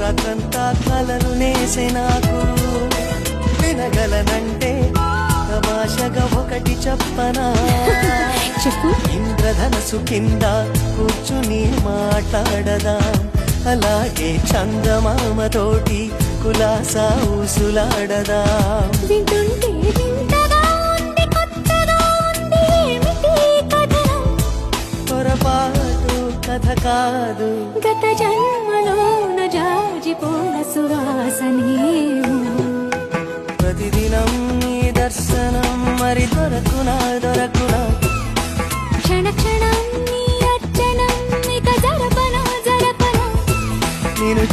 రాత్రంతా కలలు నేసే నాకు వినగలనంటే తమాషగా ఒకటి చెప్పనా చెప్పు. ఇంద్రధనసు కింద కూర్చుని మాట్లాడదా అలాగే చందమామతోటి కులాసా ఊసులాడదా వింటుంటే వింతగా ఉంది, కొత్తగా ఉంది, ఏమిటి కథనం? పొరపాటు కథ కాదు గత జన్మలోన జాజిపోల సువాసనేమో. ప్రతిదినం నీ దర్శనం మరి దొరకునా క్షణ క్షణం నీ అర్చనం ఇక జరపనా నేను